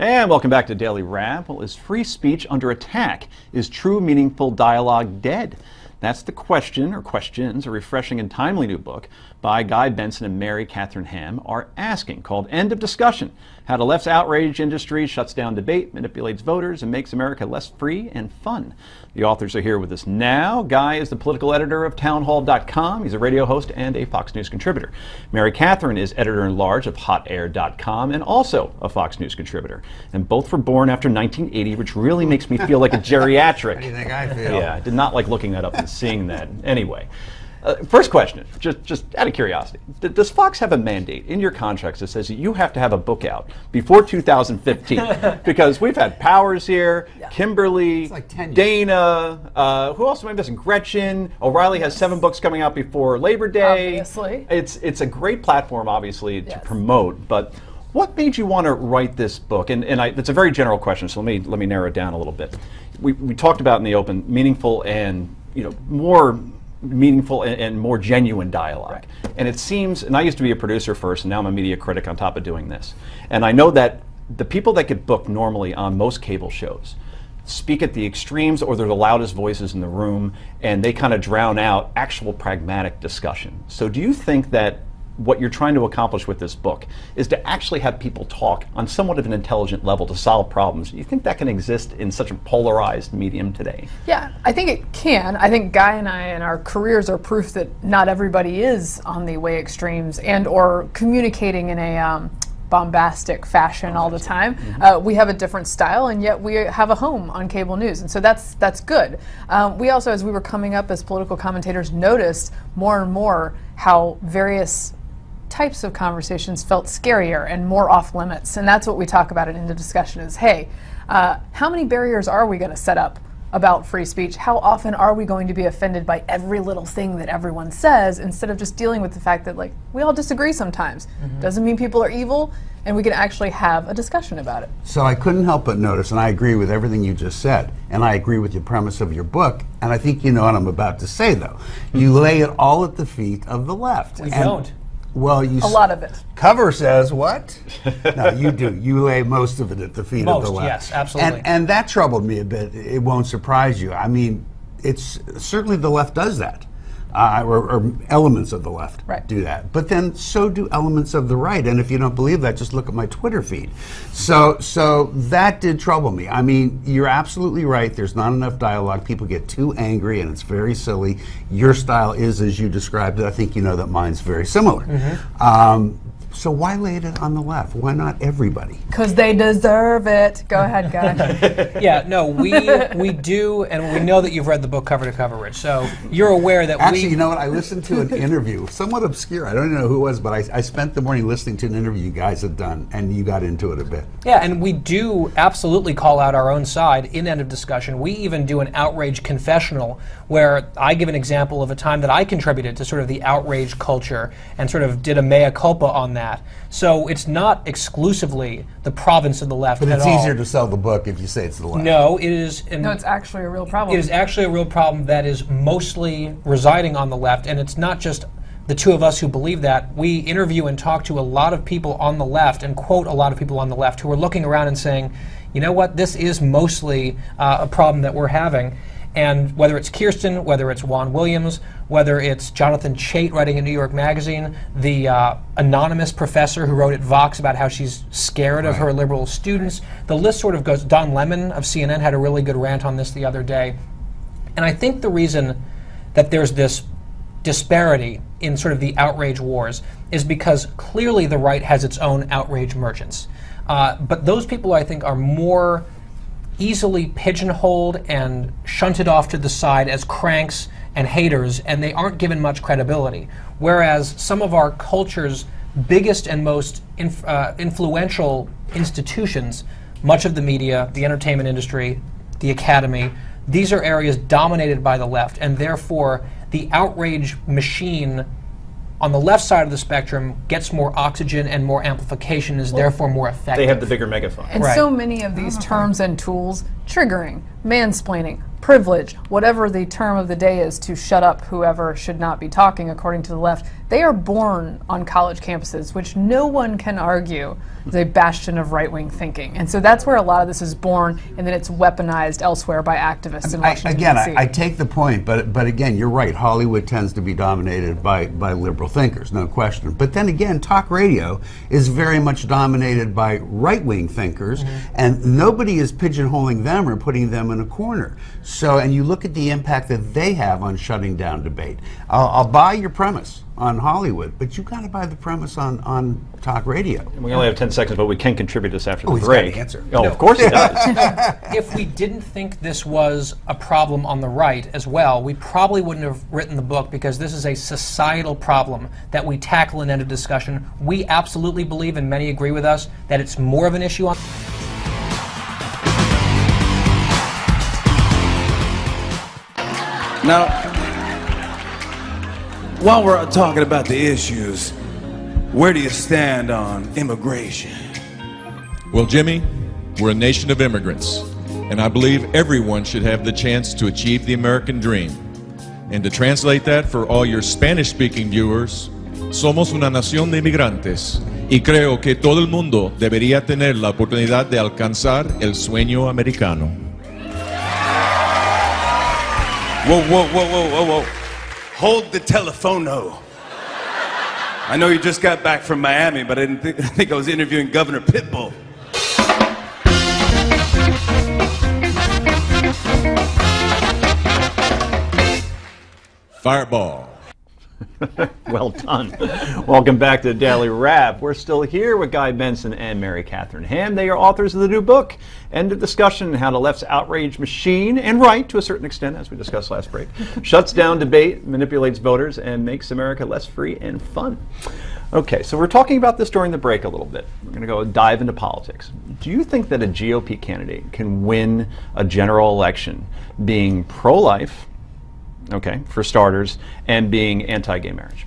And welcome back to Daily Wrap. Well, is free speech under attack? Is true, meaningful dialogue dead? That's the question, or questions, a refreshing and timely new book by Guy Benson and Mary Katherine are asking, called End of Discussion: How the Left's Outrage Industry Shuts Down Debate, Manipulates Voters, and Makes America Less Free and Fun. The authors are here with us now. Guy is the political editor of townhall.com. He's a radio host and a Fox News contributor. Mary Katherine is editor-in-large of hotair.com and also a Fox News contributor. And both were born after 1980, which really makes me feel like a geriatric. How do you think I feel? Yeah, I did not like looking that up and seeing that. Anyway. First question, just out of curiosity, does Fox have a mandate in your contracts that says that you have to have a book out before 2015? Because we've had Powers here, Kimberly, like 10 years. Dana, who else am I missing? Gretchen, O'Reilly has 7 books coming out before Labor Day. Obviously. It's a great platform, obviously, to promote, but what made you want to write this book? And it's a very general question, so let me narrow it down a little bit. We talked about in the open meaningful and more meaningful and more genuine dialogue. Right. And it seems, and I used to be a producer first, and now I'm a media critic on top of doing this. And I know that the people that get booked normally on most cable shows speak at the extremes, or they're the loudest voices in the room, and they kind of drown out actual pragmatic discussion. So do you think that what you're trying to accomplish with this book is to actually have people talk on somewhat of an intelligent level to solve problems? Do you think that can exist in such a polarized medium today? Yeah, I think it can. I think Guy and I and our careers are proof that not everybody is on the way extremes and or communicating in a bombastic fashion all the time. We have a different style, and yet we have a home on cable news, and so that's good. We also, as we were coming up as political commentators, noticed more and more how various types of conversations felt scarier and more off limits, and that's what we talk about in the discussion is, hey, how many barriers are we going to set up about free speech? How often are we going to be offended by every little thing that everyone says, instead of just dealing with the fact that, like, we all disagree sometimes. Doesn't mean people are evil, and we can actually have a discussion about it. So I couldn't help but notice, and I agree with everything you just said, and I agree with the premise of your book, and I think you know what I'm about to say, though. You lay it all at the feet of the left. We don't. Well, a lot of it. Cover says what? No, you do. You lay most of it at the feet of the left. Yes, absolutely. And that troubled me a bit. It won't surprise you. I mean, it's certainly the left does that, or elements of the left do that. But then so do elements of the right. And if you don't believe that, just look at my Twitter feed. So that did trouble me. I mean, you're absolutely right. There's not enough dialogue. People get too angry, and it's very silly. Your style is, as you described it. I think you know that mine's very similar. So why lay it on the left? Why not everybody? Because they deserve it. Go ahead, Guy. Yeah, no, we do, and we know that you've read the book cover to cover, Rich. So you're aware that Actually, you know what? I listened to an interview, somewhat obscure. I don't even know who it was, but I spent the morning listening to an interview you guys had done, and you got into it a bit. Yeah, and we do absolutely call out our own side in End of Discussion. We even do an outrage confessional where I give an example of a time that I contributed to sort of the outrage culture and sort of did a mea culpa on that. So it's not exclusively the province of the left at all. But it's easier to sell the book if you say it's the left. No, it is. No, it's actually a real problem. It is actually a real problem that is mostly residing on the left, and it's not just the two of us who believe that. We interview and talk to a lot of people on the left and quote a lot of people on the left who are looking around and saying, you know what, this is mostly a problem that we're having. And whether it's Kirsten, whether it's Juan Williams, whether it's Jonathan Chait writing in New York Magazine, the anonymous professor who wrote at Vox about how she's scared of her liberal students, the list sort of goes. Don Lemon of CNN had a really good rant on this the other day. And I think the reason that there's this disparity in sort of the outrage wars is because clearly the right has its own outrage merchants. But those people, I think, are more easily pigeonholed and shunted off to the side as cranks and haters, and they aren't given much credibility. Whereas some of our culture's biggest and most influential institutions, much of the media, the entertainment industry, the academy, these are areas dominated by the left, and therefore the outrage machine on the left side of the spectrum gets more oxygen and more amplification, is therefore more effective. They have the bigger megaphone. And so many of these terms and tools, triggering, mansplaining, privilege, whatever the term of the day is to shut up whoever should not be talking according to the left, they are born on college campuses, which no one can argue is a bastion of right-wing thinking. And so that's where a lot of this is born, and then it's weaponized elsewhere by activists in Washington, D.C. I take the point, but again, you're right. Hollywood tends to be dominated by liberal thinkers, no question. But then again, talk radio is very much dominated by right-wing thinkers, and nobody is pigeonholing them or putting them in a corner. So, and you look at the impact that they have on shutting down debate. I'll buy your premise on Hollywood, but you got to buy the premise on talk radio. And we only have 10 seconds, but we can contribute this after the he's break. got an answer. Oh, of course he does. If we didn't think this was a problem on the right as well, we probably wouldn't have written the book, because this is a societal problem that we tackle in end of discussion. We absolutely believe, and many agree with us, that it's more of an issue on... Now, while we're talking about the issues, where do you stand on immigration? Well, Jimmy, we're a nation of immigrants, and I believe everyone should have the chance to achieve the American dream. And to translate that for all your Spanish-speaking viewers, somos una nación de inmigrantes, y creo que todo el mundo debería tener la oportunidad de alcanzar el sueño americano. Whoa, whoa, whoa, whoa, whoa, whoa. Hold the telephono. I know you just got back from Miami, but I think I was interviewing Governor Pitbull. Fireball. Well done. Welcome back to Daily Wrap. We're still here with Guy Benson and Mary Katherine Ham. They are authors of the new book, End of Discussion, How the Left's Outrage Machine, and right to a certain extent, as we discussed last break, shuts down debate, manipulates voters, and makes America less free and fun. Okay, so we're talking about this during the break a little bit. We're going to go dive into politics. Do you think that a GOP candidate can win a general election being pro-life, okay, for starters, and being anti-gay marriage?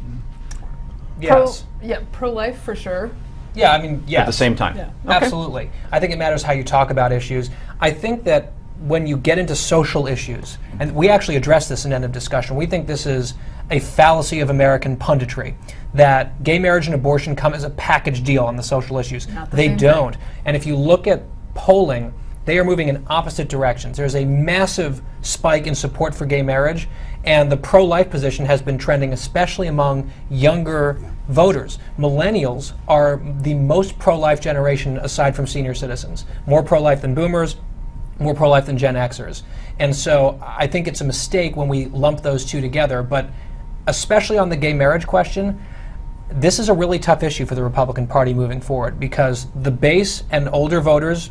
Yes. Pro-life for sure. Yeah, I mean, yes. At the same time? Yeah. Okay. Absolutely. I think it matters how you talk about issues. I think that when you get into social issues, and we actually address this in End of Discussion, we think this is a fallacy of American punditry, that gay marriage and abortion come as a package deal on the social issues. They don't. And if you look at polling, they are moving in opposite directions. There's a massive spike in support for gay marriage, and the pro-life position has been trending, especially among younger voters. Millennials are the most pro-life generation aside from senior citizens. More pro-life than boomers, more pro-life than Gen Xers. And so I think it's a mistake when we lump those two together, but especially on the gay marriage question, this is a really tough issue for the Republican Party moving forward, because the base and older voters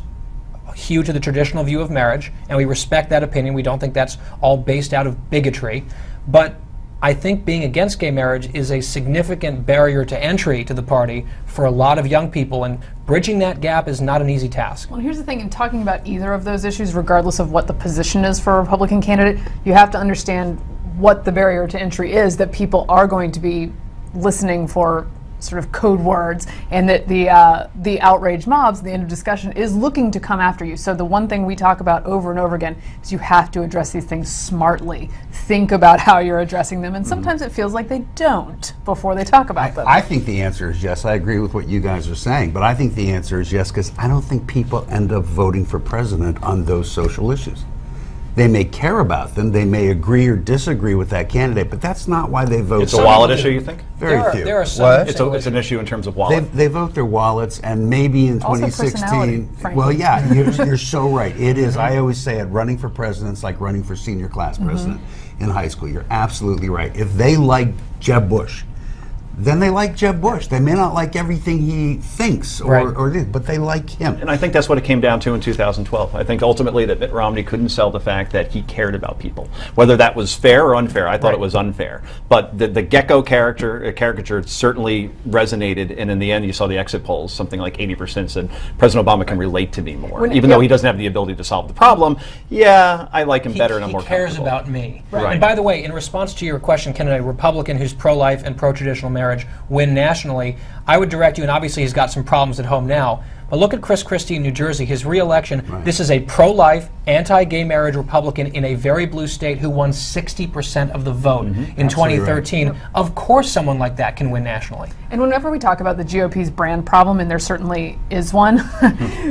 hew to the traditional view of marriage, and we respect that opinion. We don't think that's all based out of bigotry. But I think being against gay marriage is a significant barrier to entry to the party for a lot of young people, and bridging that gap is not an easy task. Well, here's the thing, in talking about either of those issues, regardless of what the position is for a Republican candidate, you have to understand what the barrier to entry is, that people are going to be listening for sort of code words, and that the outraged mobs, the End of Discussion, is looking to come after you. So the one thing we talk about over and over again is you have to address these things smartly. Think about how you're addressing them, and sometimes it feels like they don't before they talk about them. I think the answer is yes. I agree with what you guys are saying, but I think the answer is yes, because I don't think people end up voting for president on those social issues. They may care about them, they may agree or disagree with that candidate, but that's not why they vote. It's a wallet issue, you think? Very few. There are some. It's an issue in terms of wallet. They vote their wallets, and maybe in Also 2016. personality, Well, yeah, you're so right. It is. I always say it. Running for president's like running for senior class president in high school. You're absolutely right. If they like Jeb Bush, then they like Jeb Bush. They may not like everything he thinks, but they like him. And I think that's what it came down to in 2012. I think ultimately that Mitt Romney couldn't sell the fact that he cared about people. Whether that was fair or unfair, I thought it was unfair. But the gecko caricature certainly resonated, and in the end you saw the exit polls, something like 80% said President Obama can relate to me more. Even though he doesn't have the ability to solve the problem, yeah, I like him better and I'm more comfortable. He cares about me. Right. And by the way, in response to your question, can a Republican who's pro-life and pro-traditional marriage win nationally? I would direct you, and obviously he's got some problems at home now, But look at Chris Christie in New Jersey, his re-election. This is a pro-life, anti-gay marriage Republican in a very blue state who won 60% of the vote in 2013. Right. Of course someone like that can win nationally. And whenever we talk about the GOP's brand problem, and there certainly is one,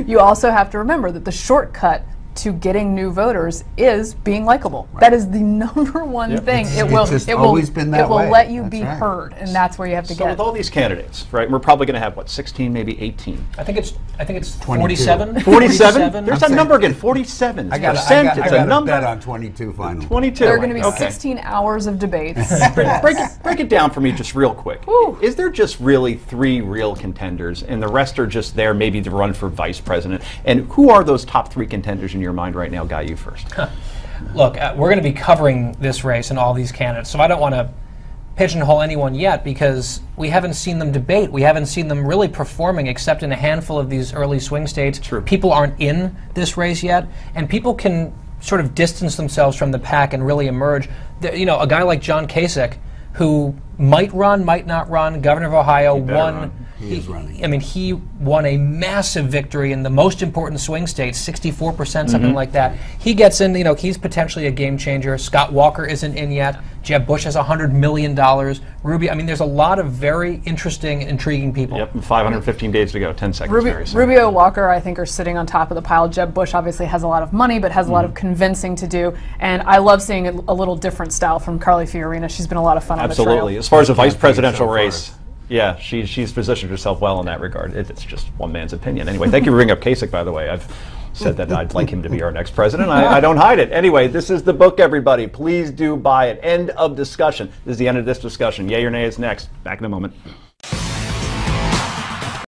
you also have to remember that the shortcut to getting new voters is being likable. Right. That is the number one thing. It will let you be heard, and that's where you have to get. So with all these candidates, right? We're probably going to have what, 16, maybe 18. I think it's 47. 47. There's that number again. 47. I got a bet on 22 final. 22. There are going to be 16 hours of debates. break it down for me just real quick. Woo. Is there just really 3 real contenders, and the rest are just there maybe to run for vice president? And who are those top 3 contenders in your mind right now? Guy, you first. Look, we're going to be covering this race and all these candidates, so I don't want to pigeonhole anyone yet because we haven't seen them debate. We haven't seen them really performing except in a handful of these early swing states. True. People aren't in this race yet, and people can sort of distance themselves from the pack and really emerge. You know, a guy like John Kasich, who might run, might not run, governor of Ohio, won. He is running. I mean, he won a massive victory in the most important swing states, 64%, something like that. He gets in, you know, he's potentially a game changer. Scott Walker isn't in yet. Jeb Bush has $100 million. Rubio, I mean, there's a lot of very interesting, intriguing people. Yep, 515 days to go, 10 seconds. Rubio, Walker, I think, are sitting on top of the pile. Jeb Bush obviously has a lot of money, but has a lot of convincing to do. And I love seeing a little different style from Carly Fiorina. She's been a lot of fun on the trail. Absolutely. As far as a vice presidential race, yeah, she's positioned herself well in that regard. It's just one man's opinion. Anyway, thank you for bringing up Kasich, by the way. I've said that I'd like him to be our next president. I don't hide it. Anyway, this is the book, everybody. Please do buy it. End of discussion. This is the end of this discussion. Yay or nay is next. Back in a moment.